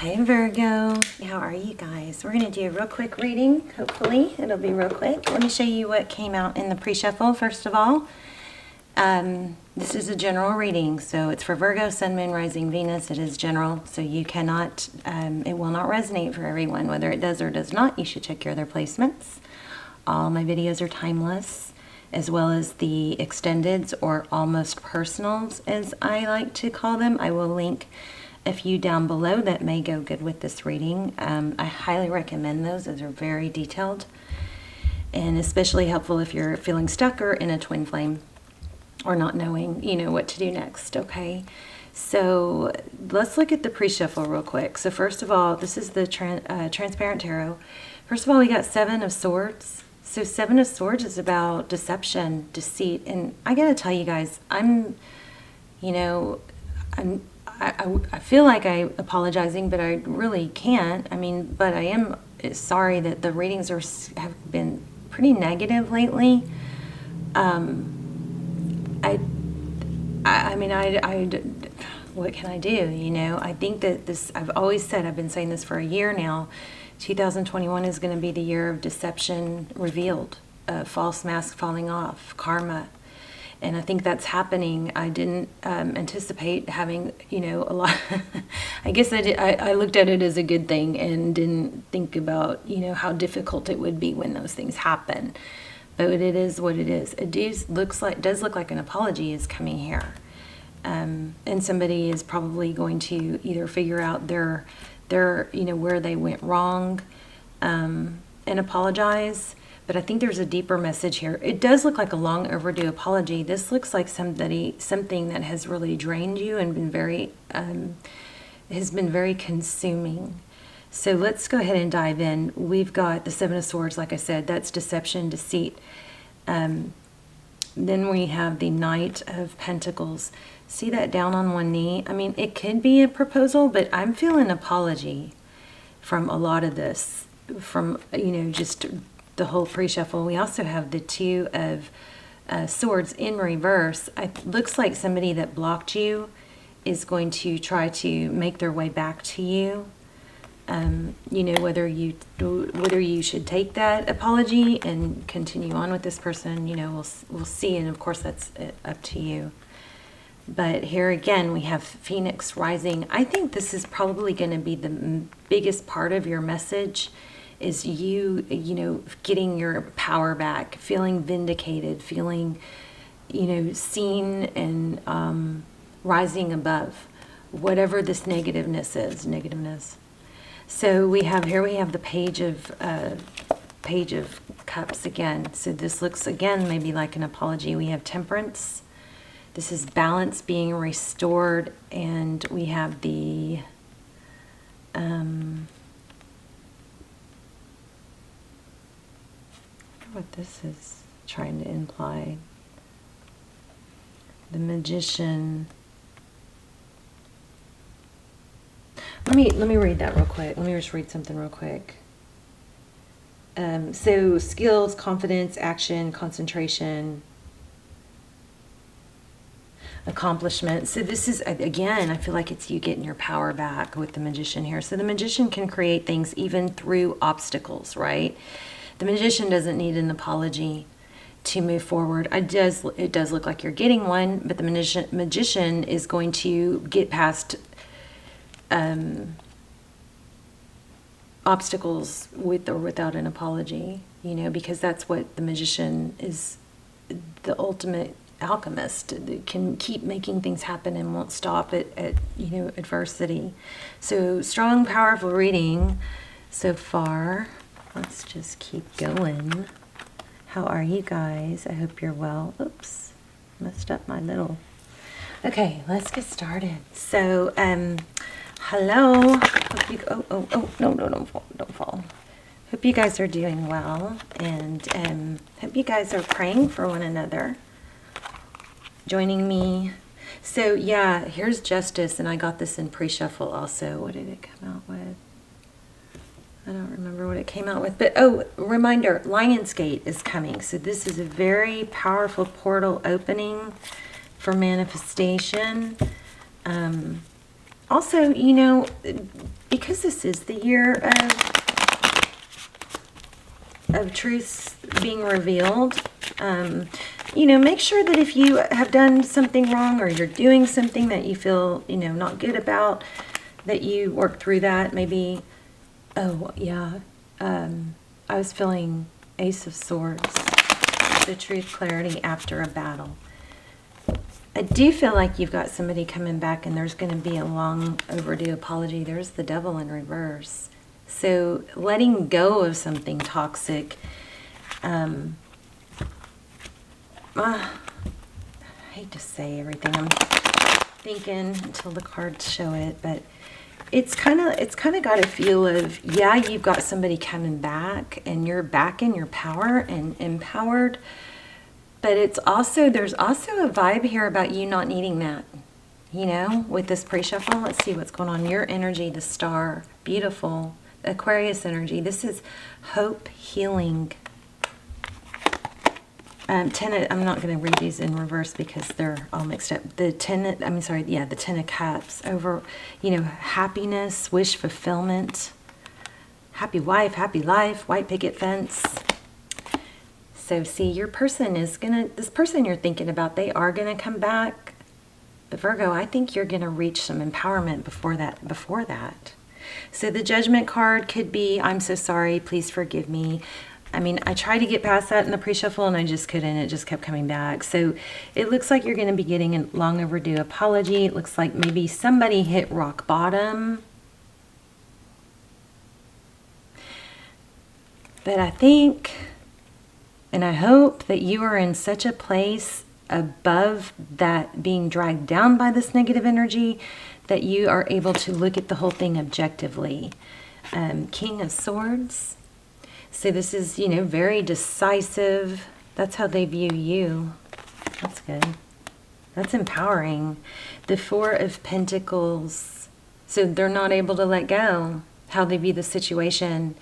Hi Virgo, how are you guys? We're going to do a real quick reading. Hopefully it'll be real quick. Let me show you what came out in the pre-shuffle first of all. This is a general reading, so it's for Virgo, Sun, Moon, Rising, Venus. It is general, so you cannot, it will not resonate for everyone. Whether it does or does not, you should check your other placements. All my videos are timeless, as well as the extendeds or almost personals, as I like to call them. I will link a few down below that may go good with this reading. I highly recommend those. Those are very detailed and especially helpful if you're feeling stuck or in a twin flame or not knowing, what to do next, okay? So let's look at the pre-shuffle real quick. So first of all, this is the Transparent Tarot. First of all, we got Seven of Swords. So Seven of Swords is about deception, deceit, and I gotta tell you guys, I feel like I'm apologizing, but I really can't. But I am sorry that the readings have been pretty negative lately. What can I do? I think that this, I've always said, I've been saying this for a year now, 2021 is going to be the year of deception revealed, false mask falling off, karma. And I think that's happening. I didn't anticipate having, a lot. I guess I did. I looked at it as a good thing and didn't think about, how difficult it would be when those things happen. But it is what it is. It does look like an apology is coming here. And somebody is probably going to either figure out their where they went wrong and apologize. But I think there's a deeper message here. It does look like a long overdue apology. This looks like something that has really drained you and has been very consuming. So let's go ahead and dive in. We've got the Seven of Swords, like I said, that's deception, deceit. Then we have the Knight of Pentacles. See that down on one knee? It could be a proposal, but I'm feeling apology from a lot of this, from, just the whole pre-shuffle. We also have the Two of Swords in reverse. It looks like somebody that blocked you is going to try to make their way back to you. Whether you should take that apology and continue on with this person, we'll see. And of course, that's up to you. But here again, we have Phoenix rising. I think this is probably going to be the biggest part of your message, is you getting your power back, feeling vindicated, feeling, seen and rising above whatever this negativeness is. So we have the Page of Cups again. So this looks again maybe like an apology. We have Temperance. This is balance being restored, and we have the what this is trying to imply. The Magician. Let me read that real quick. Let me just read something real quick. So skills, confidence, action, concentration, accomplishment. So this is, again, I feel like it's you getting your power back with the Magician here. So the Magician can create things even through obstacles, right? The Magician doesn't need an apology to move forward. It does look like you're getting one, but the Magician is going to get past obstacles with or without an apology, because that's what the Magician is, the ultimate alchemist. That can keep making things happen and won't stop at adversity. So strong, powerful reading so far. Let's just keep going. How are you guys? I hope you're well. Oops, messed up my little. Okay, let's get started. So, hello. Hope you, no, don't fall. Hope you guys are doing well, and hope you guys are praying for one another, joining me. So yeah, here's Justice, and I got this in pre-shuffle also. What did it come out with? I don't remember what it came out with, but reminder, Lionsgate is coming. So this is a very powerful portal opening for manifestation. Also, be because this is the year of truths being revealed, make sure that if you have done something wrong or you're doing something that you feel, not good about, that you work through that. Maybe, oh, yeah, I was feeling Ace of Swords, the truth, clarity after a battle. I do feel like you've got somebody coming back and there's going to be a long overdue apology. There's the Devil in reverse. So letting go of something toxic, I hate to say everything I'm thinking until the cards show it, but it's kind of got a feel of, yeah, you've got somebody coming back and you're back in your power and empowered, but there's also a vibe here about you not needing that, with this pre-shuffle. Let's see what's going on. Your energy, the Star, beautiful. Aquarius energy. This is hope, healing. I'm not going to read these in reverse because they're all mixed up. The Ten of Cups, over, happiness, wish fulfillment, happy wife, happy life, white picket fence. So see, this person you're thinking about, they are going to come back. But Virgo, I think you're going to reach some empowerment before that. So the Judgment card could be, I'm so sorry, please forgive me. I tried to get past that in the pre-shuffle and I just couldn't. It just kept coming back. So it looks like you're going to be getting a long overdue apology. It looks like maybe somebody hit rock bottom. But I think, and I hope that you are in such a place above that, being dragged down by this negative energy, that you are able to look at the whole thing objectively. King of Swords. So this is, very decisive. That's how they view you. That's good. That's empowering. The Four of Pentacles. So they're not able to let go. How they view the situation.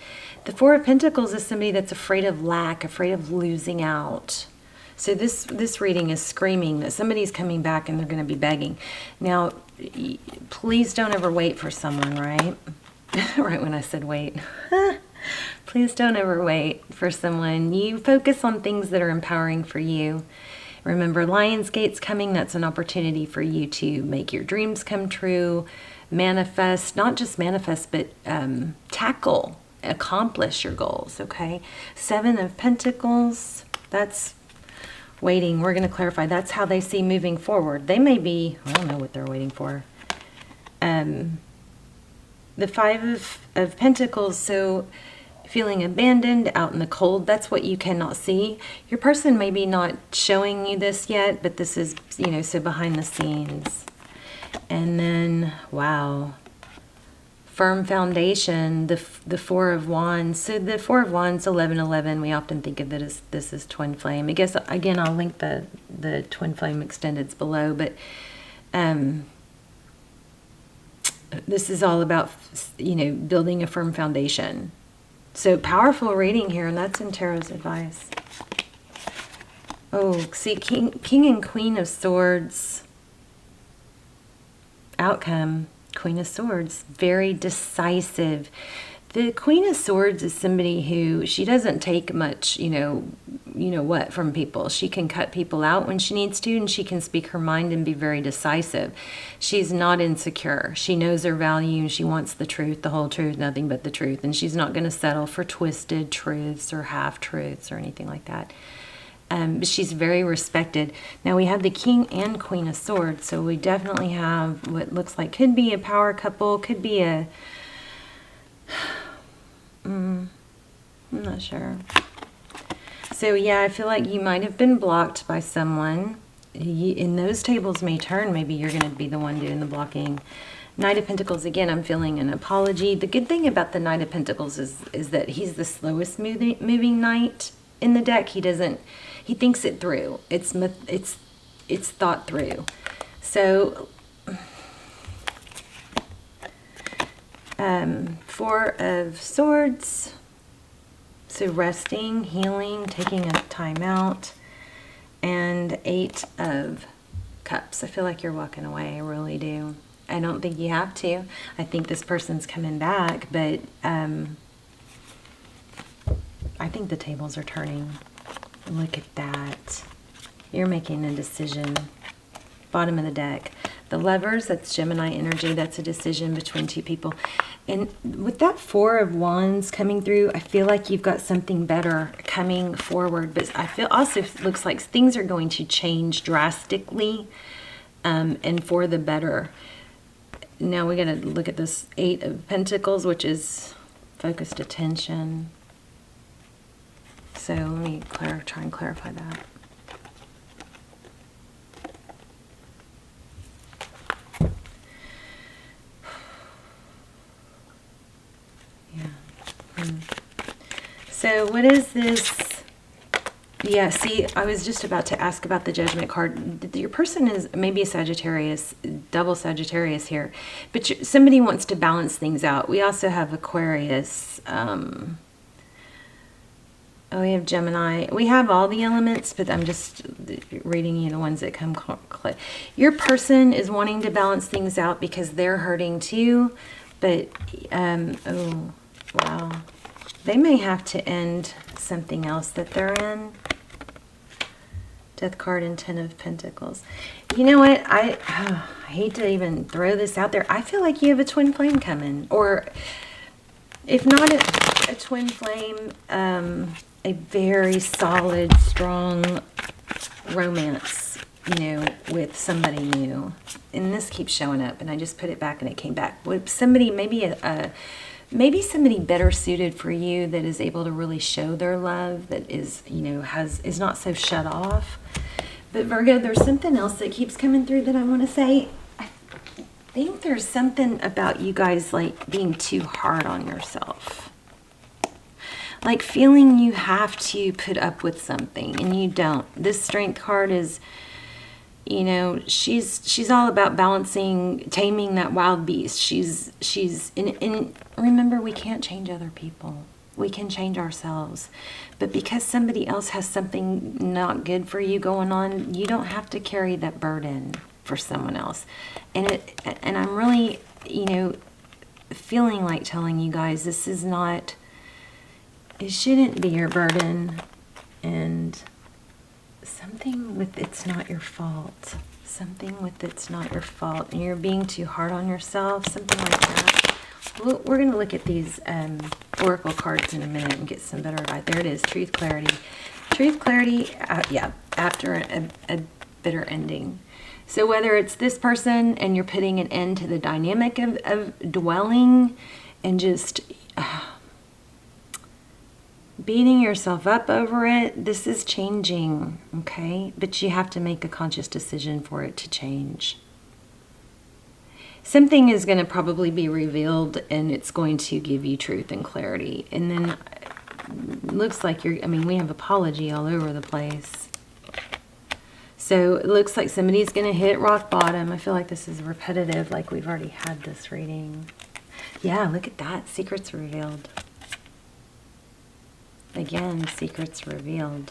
The Four of Pentacles is somebody that's afraid of lack, afraid of losing out. So this reading is screaming that somebody's coming back and they're going to be begging. Now, please don't ever wait for someone, right? Right when I said wait. Please don't ever wait for someone. You focus on things that are empowering for you. Remember, Lionsgate's coming. That's an opportunity for you to make your dreams come true, manifest, not just manifest, but tackle, accomplish your goals, okay? Seven of Pentacles, that's waiting. We're going to clarify. That's how they see moving forward. They may be, I don't know what they're waiting for. The Five of Pentacles, so feeling abandoned, out in the cold, that's what you cannot see. Your person may be not showing you this yet, but this is, so behind the scenes. And then, wow, firm foundation, the Four of Wands. So the Four of Wands, 1111, we often think of it as this is twin flame. I guess, again, I'll link the twin flame extendeds below, but this is all about, building a firm foundation. So powerful reading here, and that's in Tarot's advice. Oh, see, King and Queen of Swords. Outcome, Queen of Swords, very decisive. The Queen of Swords is somebody who, she doesn't take much, what from people. She can cut people out when she needs to, and she can speak her mind and be very decisive. She's not insecure. She knows her value, and she wants the truth, the whole truth, nothing but the truth. And she's not going to settle for twisted truths or half-truths or anything like that. But she's very respected. Now we have the King and Queen of Swords, so we definitely have what looks like could be a power couple, could be a... I'm not sure. So yeah, I feel like you might have been blocked by someone. And those tables may turn. Maybe you're going to be the one doing the blocking. Knight of Pentacles, again, I'm feeling an apology. The good thing about the Knight of Pentacles is that he's the slowest moving knight in the deck. He thinks it through. It's thought through. So Four of Swords. So resting, healing, taking a time out. And Eight of Cups. I feel like you're walking away. I really do. I don't think you have to. I think this person's coming back, but I think the tables are turning. Look at that. You're making a decision. Bottom of the deck. The Lovers, that's Gemini energy. That's a decision between two people. And with that Four of Wands coming through, I feel like you've got something better coming forward. But I feel also it looks like things are going to change drastically and for the better. Now we got to look at this Eight of Pentacles, which is focused attention. So let me try and clarify that. So what is this? Yeah, see, I was just about to ask about the Judgment card. Your person is maybe a Sagittarius, double Sagittarius here, but somebody wants to balance things out. We also have Aquarius. We have Gemini. We have all the elements, but I'm just reading you the ones that come. Your person is wanting to balance things out because they're hurting too, but, oh, wow. They may have to end something else that they're in. Death card and Ten of Pentacles. You know what? I hate to even throw this out there. I feel like you have a twin flame coming. Or if not a twin flame, a very solid, strong romance, with somebody new. And this keeps showing up, and I just put it back and it came back. With somebody, maybe somebody better suited for you that is able to really show their love, that is, is not so shut off. But Virgo, there's something else that keeps coming through that I want to say. I think there's something about you guys like being too hard on yourself. Like feeling you have to put up with something and you don't. This Strength card is, she's all about balancing, taming that wild beast. She's in remember, we can't change other people. We can change ourselves. But because somebody else has something not good for you going on, you don't have to carry that burden for someone else. And I'm really, feeling like telling you guys this is not, it shouldn't be your burden. And something with it's not your fault. Something with it's not your fault. And you're being too hard on yourself. Something like that. We're going to look at these oracle cards in a minute and get some better advice. There it is. Truth, clarity. Truth, clarity, after a bitter ending. So whether it's this person and you're putting an end to the dynamic of dwelling and just beating yourself up over it, this is changing, okay? But you have to make a conscious decision for it to change. Something is going to probably be revealed and it's going to give you truth and clarity. And then it looks like we have apology all over the place. So it looks like somebody's going to hit rock bottom. I feel like this is repetitive, like we've already had this reading. Yeah, look at that. Secrets revealed. Again, secrets revealed.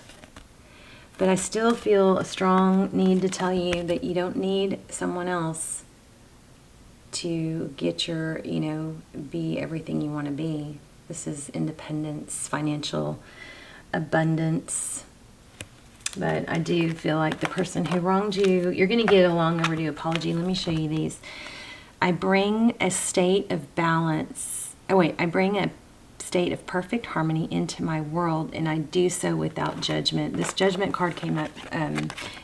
But I still feel a strong need to tell you that you don't need someone else to get your, be everything you want to be. This is independence, financial abundance. But I do feel like the person who wronged you, you're going to get a long overdue apology. Let me show you these. I bring a state of balance. I bring a state of perfect harmony into my world, and I do so without judgment. This Judgment card came up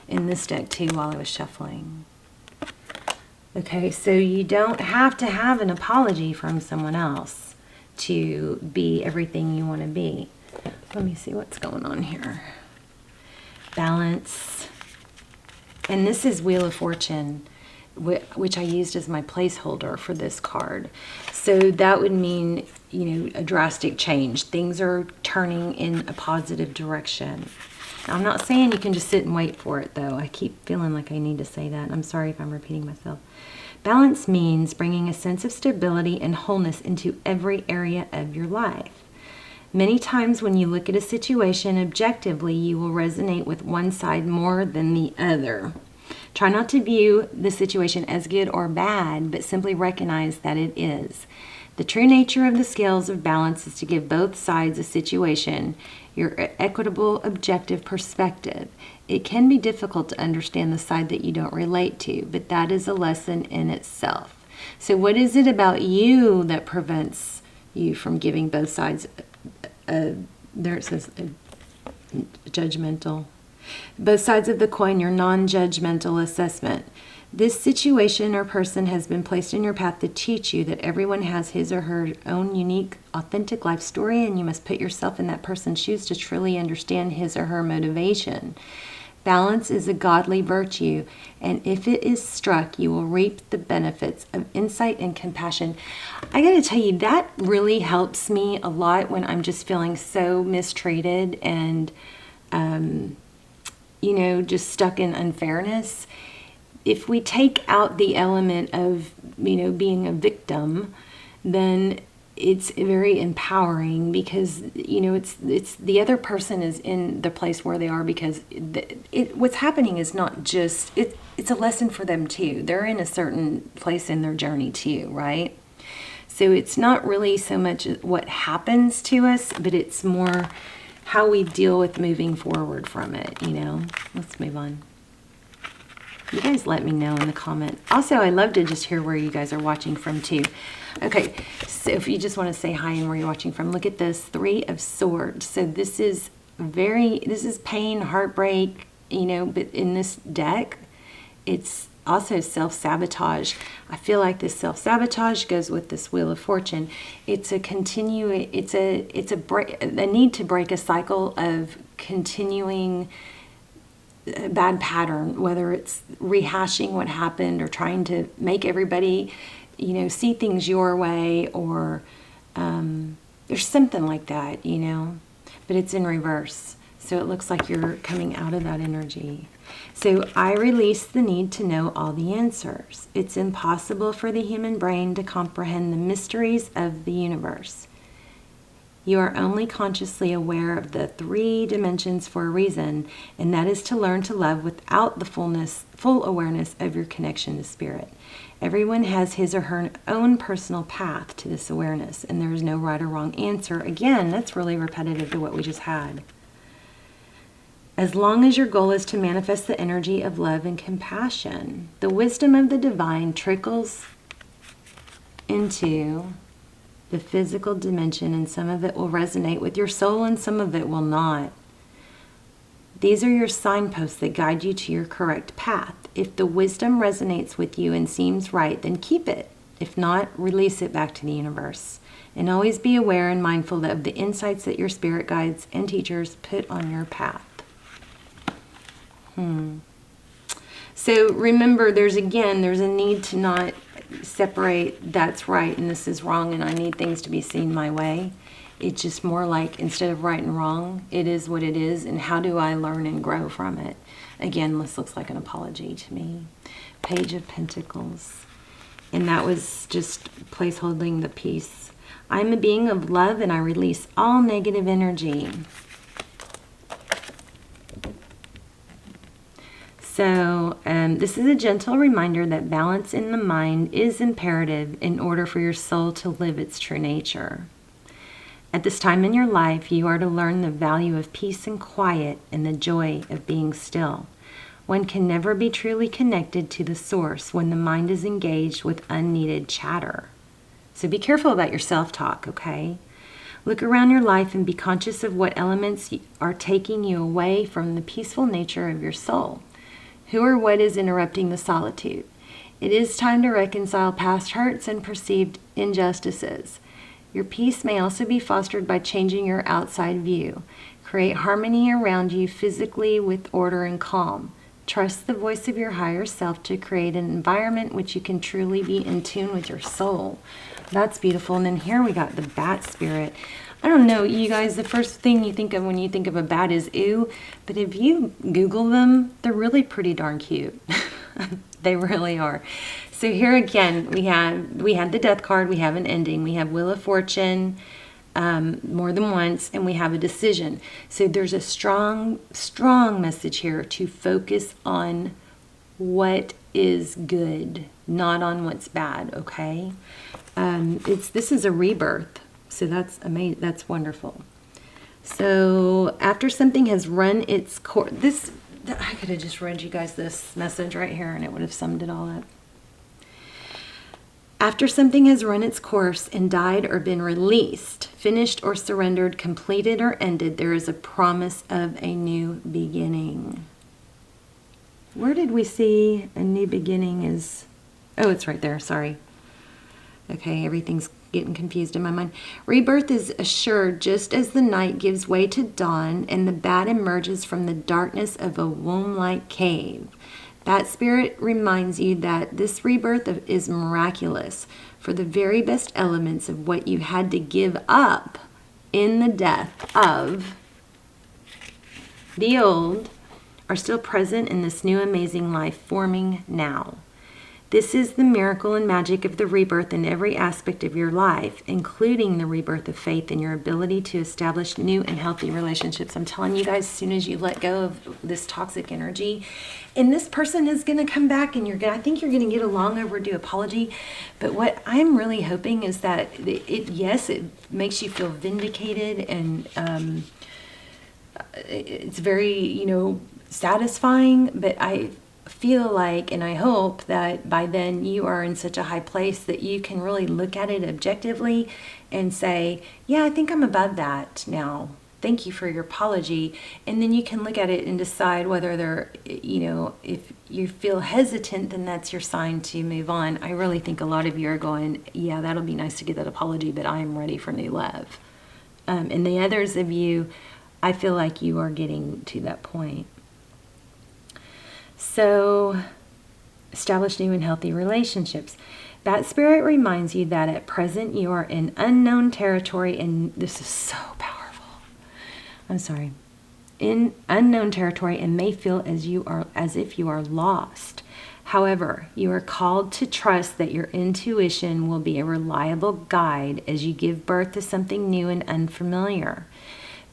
in this deck too while I was shuffling. Okay, so you don't have to have an apology from someone else to be everything you want to be. Let me see what's going on here. Balance. And this is Wheel of Fortune, which I used as my placeholder for this card. So that would mean, a drastic change. Things are turning in a positive direction. Now, I'm not saying you can just sit and wait for it, though. I keep feeling like I need to say that. I'm sorry if I'm repeating myself. Balance means bringing a sense of stability and wholeness into every area of your life. Many times when you look at a situation objectively, you will resonate with one side more than the other. Try not to view the situation as good or bad, but simply recognize that it is. The true nature of the scales of balance is to give both sides a situation your equitable, objective perspective. It can be difficult to understand the side that you don't relate to, but that is a lesson in itself. So what is it about you that prevents you from giving both sides, there it says judgmental, both sides of the coin, your non-judgmental assessment? This situation or person has been placed in your path to teach you that everyone has his or her own unique, authentic life story, and you must put yourself in that person's shoes to truly understand his or her motivation. Balance is a godly virtue, and if it is struck, you will reap the benefits of insight and compassion. I got to tell you, that really helps me a lot when I'm just feeling so mistreated and, just stuck in unfairness. If we take out the element of, being a victim, then it's very empowering because, it's the other person is in the place where they are because what's happening is not just, it's a lesson for them too. They're in a certain place in their journey too, right? So it's not really so much what happens to us, but it's more how we deal with moving forward from it, Let's move on. You guys let me know in the comment. Also, I love to just hear where you guys are watching from too. Okay, so if you just want to say hi and where you're watching from, look at this 3 of Swords. So this is pain, heartbreak, but in this deck, it's also self-sabotage. I feel like this self-sabotage goes with this Wheel of Fortune. It's a need to break a cycle of continuing bad pattern, whether it's rehashing what happened or trying to make everybody, see things your way, or there's something like that, but it's in reverse. So it looks like you're coming out of that energy. So I release the need to know all the answers. It's impossible for the human brain to comprehend the mysteries of the universe. You are only consciously aware of the 3 dimensions for a reason, and that is to learn to love without the full awareness of your connection to spirit. Everyone has his or her own personal path to this awareness, and there is no right or wrong answer. Again, that's really repetitive to what we just had. As long as your goal is to manifest the energy of love and compassion, the wisdom of the divine trickles into the physical dimension, and some of it will resonate with your soul and some of it will not. These are your signposts that guide you to your correct path. If the wisdom resonates with you and seems right, then keep it. If not, release it back to the universe. And always be aware and mindful of the insights that your spirit guides and teachers put on your path. So remember, there's a need to not separate that's right and this is wrong and I need things to be seen my way. It's just more like, instead of right and wrong, it is what it is, and how do I learn and grow from it? Again, this looks like an apology to me. Page of Pentacles. And that was just placeholding the peace. I'm a being of love and I release all negative energy. So this is a gentle reminder that balance in the mind is imperative in order for your soul to live its true nature. At this time in your life, you are to learn the value of peace and quiet and the joy of being still. One can never be truly connected to the source when the mind is engaged with unneeded chatter. So be careful about your self-talk, okay? Look around your life and be conscious of what elements are taking you away from the peaceful nature of your soul. Who or what is interrupting the solitude? It is time to reconcile past hurts and perceived injustices. Your peace may also be fostered by changing your outside view. Create harmony around you physically with order and calm. Trust the voice of your higher self to create an environment which you can truly be in tune with your soul. That's beautiful. And then here we got the bat spirit. I don't know, you guys, the first thing you think of when you think of a bat is ew, but if you Google them, they're really pretty darn cute. They really are. So here again, we had the death card, we have an ending, we have Wheel of Fortune more than once, and we have a decision. So there's a strong message here to focus on what is good, not on what's bad, okay? This is a rebirth, so that's amazing. That's wonderful. So after something has run its course, I could have just read you guys this message right here and it would have summed it all up. After something has run its course and died or been released, finished or surrendered, completed or ended, there is a promise of a new beginning. Where did we see a new beginning is? Oh, it's right there. Sorry. Okay, everything's getting confused in my mind. Rebirth is assured just as the night gives way to dawn and the bat emerges from the darkness of a womb-like cave. That spirit reminds you that this rebirth is miraculous, for the very best elements of what you had to give up in the death of the old are still present in this new amazing life forming now. This is the miracle and magic of the rebirth in every aspect of your life, including the rebirth of faith and your ability to establish new and healthy relationships. I'm telling you guys, as soon as you let go of this toxic energy, and this person is going to come back, and I think you're going to get a long overdue apology. But what I'm really hoping is that it makes you feel vindicated, and it's very, satisfying. But I feel like, and I hope that by then you are in such a high place that you can really look at it objectively and say, yeah, I think I'm above that now. Thank you for your apology. And then you can look at it and decide whether if you feel hesitant, then that's your sign to move on. I really think a lot of you are going, yeah, that'll be nice to get that apology, but I'm ready for new love. And the others of you, I feel like you are getting to that point. So, establish new and healthy relationships. That spirit reminds you that at present you are in unknown territory, and this is so powerful. I'm sorry. In unknown territory and may feel as if you are lost. However, you are called to trust that your intuition will be a reliable guide as you give birth to something new and unfamiliar.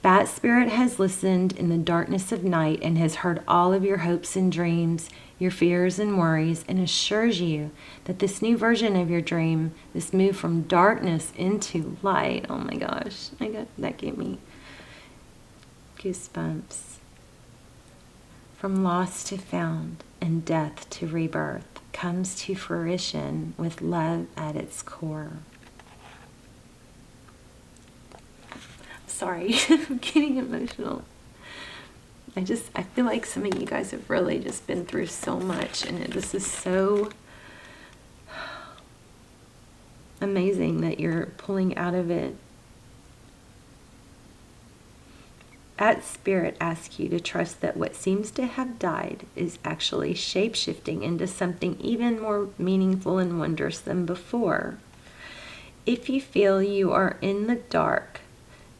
That spirit has listened in the darkness of night and has heard all of your hopes and dreams, your fears and worries, and assures you that this new version of your dream, this move from darkness into light, oh my gosh, that gave me goosebumps. From lost to found and death to rebirth comes to fruition with love at its core. Sorry, I'm getting emotional. I feel like some of you guys have really just been through so much, and this is so amazing that you're pulling out of it. That spirit asks you to trust that what seems to have died is actually shape-shifting into something even more meaningful and wondrous than before. If you feel you are in the dark,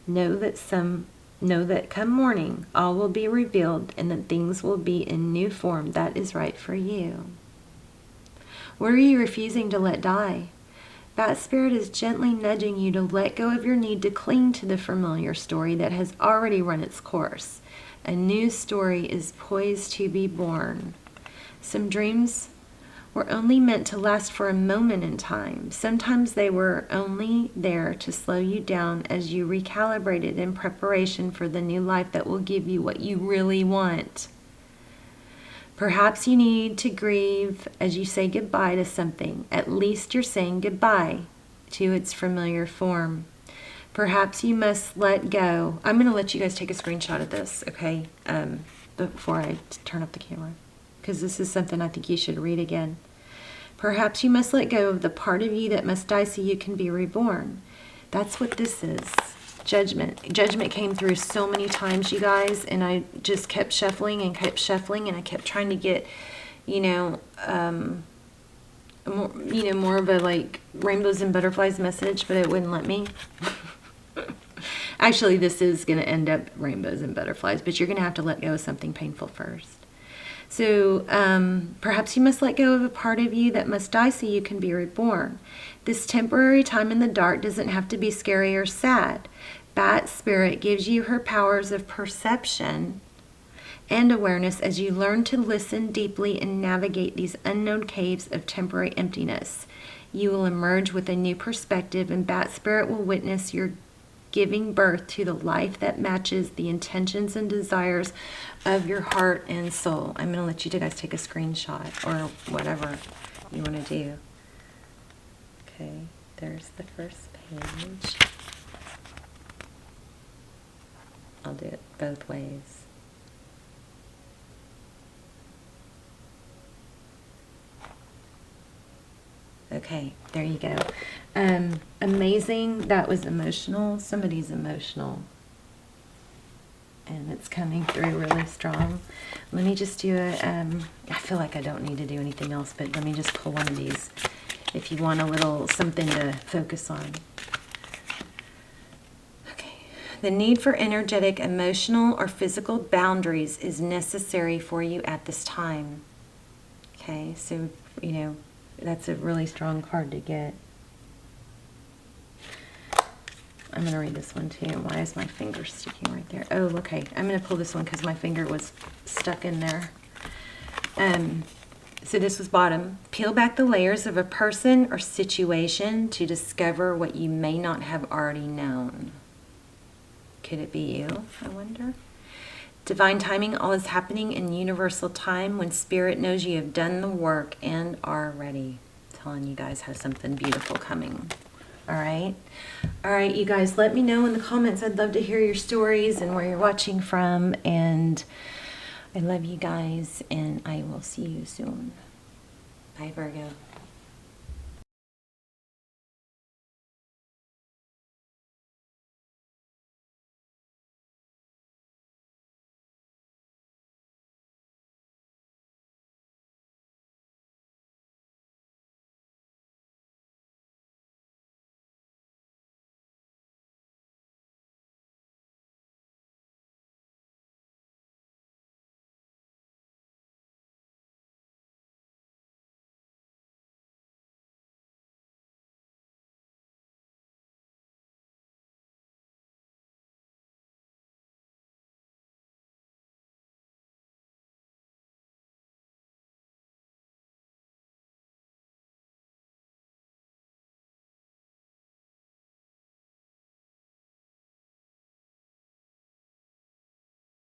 know that come morning all will be revealed and that things will be in new form that is right for you. What are you refusing to let die? That spirit is gently nudging you to let go of your need to cling to the familiar story that has already run its course. A new story is poised to be born. Some dreams were only meant to last for a moment in time. Sometimes they were only there to slow you down as you recalibrated in preparation for the new life that will give you what you really want. Perhaps you need to grieve as you say goodbye to something. At least you're saying goodbye to its familiar form. Perhaps you must let go. I'm going to let you guys take a screenshot of this, okay, before I turn off the camera, because this is something I think you should read again. Perhaps you must let go of the part of you that must die so you can be reborn. That's what this is. Judgment. Judgment came through so many times, you guys, and I just kept shuffling, and I kept trying to get, more of a like rainbows and butterflies message, but it wouldn't let me. Actually, this is going to end up rainbows and butterflies, but you're going to have to let go of something painful first. So perhaps you must let go of a part of you that must die so you can be reborn. This temporary time in the dark doesn't have to be scary or sad. Bat Spirit gives you her powers of perception and awareness as you learn to listen deeply and navigate these unknown caves of temporary emptiness. You will emerge with a new perspective, and Bat Spirit will witness your giving birth to the life that matches the intentions and desires of your heart and soul. I'm going to let you guys take a screenshot or whatever you want to do. Okay, there's the first page. I'll do it both ways. Okay, there you go. Amazing. That was emotional. Somebody's emotional. And it's coming through really strong. Let me just do a, I feel like I don't need to do anything else, but let me just pull one of these if you want a little something to focus on. Okay. The need for energetic, emotional, or physical boundaries is necessary for you at this time. Okay, so, you know, that's a really strong card to get. I'm going to read this one too. Why is my finger sticking right there? Oh, okay. I'm going to pull this one because my finger was stuck in there. So this was bottom. Peel back the layers of a person or situation to discover what you may not have already known. Could it be you, I wonder? Divine timing, all is happening in universal time when Spirit knows you have done the work and are ready. I'm telling you guys have something beautiful coming. All right. All right, you guys, let me know in the comments. I'd love to hear your stories and where you're watching from. And I love you guys, and I will see you soon. Bye, Virgo.